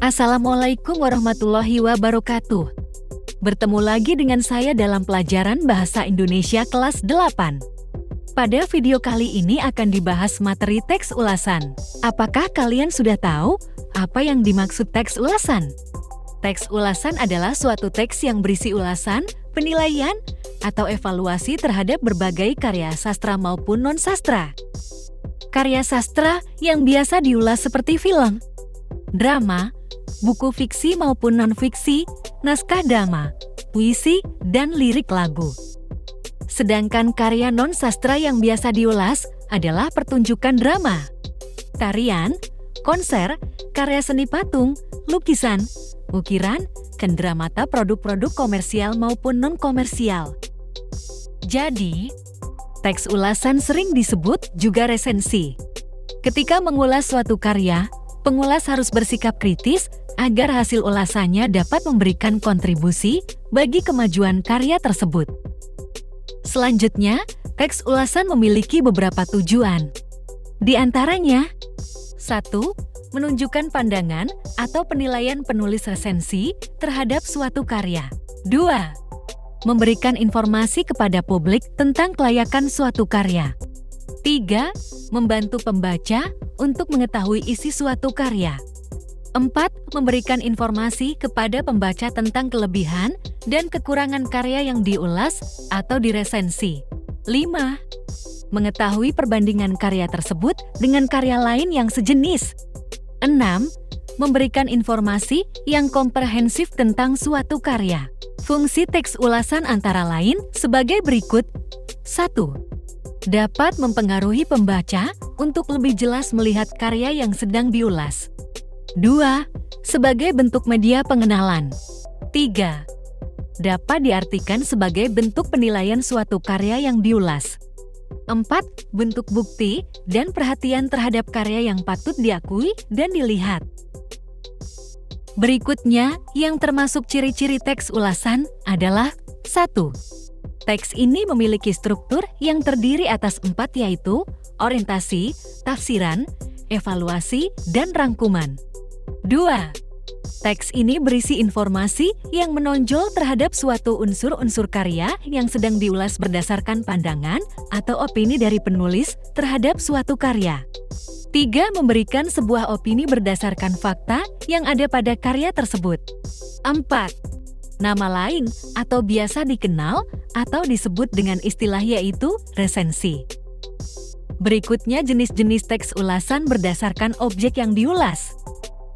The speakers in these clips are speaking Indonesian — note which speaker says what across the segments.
Speaker 1: Assalamualaikum warahmatullahi wabarakatuh. Bertemu lagi dengan saya dalam pelajaran Bahasa Indonesia kelas 8. Pada video kali ini akan dibahas materi teks ulasan. Apakah kalian sudah tahu apa yang dimaksud teks ulasan? Teks ulasan adalah suatu teks yang berisi ulasan, penilaian, atau evaluasi terhadap berbagai karya sastra maupun non-sastra. Karya sastra yang biasa diulas seperti film, drama, buku fiksi maupun non-fiksi, naskah drama, puisi, dan lirik lagu. Sedangkan karya non-sastra yang biasa diulas adalah pertunjukan drama, tarian, konser, karya seni patung, lukisan, ukiran, cenderamata produk-produk komersial maupun non-komersial. Jadi, teks ulasan sering disebut juga resensi. Ketika mengulas suatu karya, pengulas harus bersikap kritis agar hasil ulasannya dapat memberikan kontribusi bagi kemajuan karya tersebut. Selanjutnya, teks ulasan memiliki beberapa tujuan. Di antaranya, 1. Menunjukkan pandangan atau penilaian penulis resensi terhadap suatu karya. 2. Memberikan informasi kepada publik tentang kelayakan suatu karya. 3. Membantu pembaca untuk mengetahui isi suatu karya. 4. Memberikan informasi kepada pembaca tentang kelebihan dan kekurangan karya yang diulas atau diresensi. 5. Mengetahui perbandingan karya tersebut dengan karya lain yang sejenis. 6. Memberikan informasi yang komprehensif tentang suatu karya. Fungsi teks ulasan antara lain sebagai berikut. 1. Dapat mempengaruhi pembaca untuk lebih jelas melihat karya yang sedang diulas. 2. Sebagai bentuk media pengenalan. 3. Dapat diartikan sebagai bentuk penilaian suatu karya yang diulas. 4. Bentuk bukti dan perhatian terhadap karya yang patut diakui dan dilihat. Berikutnya, yang termasuk ciri-ciri teks ulasan adalah 1. Teks ini memiliki struktur yang terdiri atas 4 yaitu orientasi, tafsiran, evaluasi, dan rangkuman. 2. Teks ini berisi informasi yang menonjol terhadap suatu unsur-unsur karya yang sedang diulas berdasarkan pandangan atau opini dari penulis terhadap suatu karya. 3. Memberikan sebuah opini berdasarkan fakta yang ada pada karya tersebut. 4. Nama lain atau biasa dikenal atau disebut dengan istilah yaitu resensi. Berikutnya jenis-jenis teks ulasan berdasarkan objek yang diulas.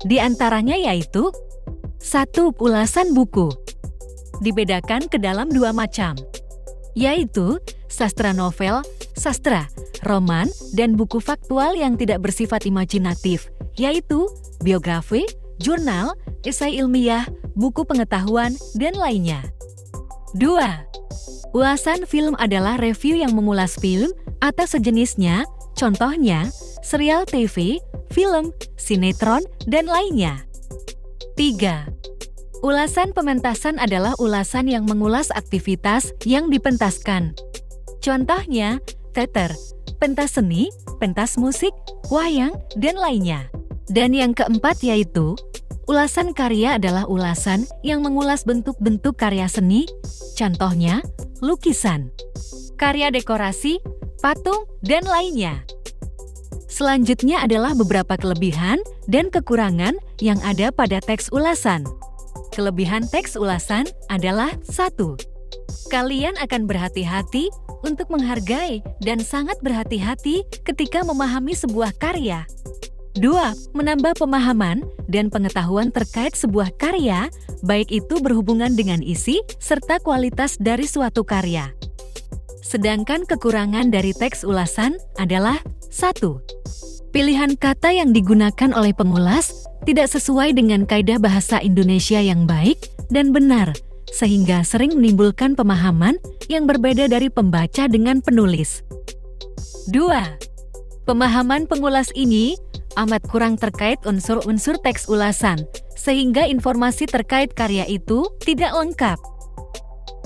Speaker 1: Di antaranya yaitu 1. Ulasan buku. Dibedakan ke dalam 2 macam, yaitu sastra novel, sastra, roman, dan buku faktual yang tidak bersifat imajinatif, yaitu biografi, jurnal, esai ilmiah, buku pengetahuan, dan lainnya. 2. Ulasan film adalah review yang mengulas film atau sejenisnya, contohnya serial TV, film, sinetron, dan lainnya. 3. Ulasan pementasan adalah ulasan yang mengulas aktivitas yang dipentaskan. Contohnya, teater, pentas seni, pentas musik, wayang, dan lainnya. Dan yang keempat yaitu, ulasan karya adalah ulasan yang mengulas bentuk-bentuk karya seni, contohnya, lukisan, karya dekorasi, patung, dan lainnya. Selanjutnya adalah beberapa kelebihan dan kekurangan yang ada pada teks ulasan. Kelebihan teks ulasan adalah 1. Kalian akan berhati-hati untuk menghargai dan sangat berhati-hati ketika memahami sebuah karya. 2. Menambah pemahaman dan pengetahuan terkait sebuah karya, baik itu berhubungan dengan isi serta kualitas dari suatu karya. Sedangkan kekurangan dari teks ulasan adalah 1. Pilihan kata yang digunakan oleh pengulas tidak sesuai dengan kaidah bahasa Indonesia yang baik dan benar, sehingga sering menimbulkan pemahaman yang berbeda dari pembaca dengan penulis. 2. Pemahaman pengulas ini amat kurang terkait unsur-unsur teks ulasan, sehingga informasi terkait karya itu tidak lengkap.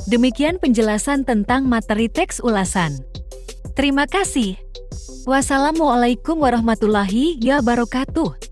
Speaker 1: Demikian penjelasan tentang materi teks ulasan. Terima kasih. Wassalamualaikum warahmatullahi wabarakatuh.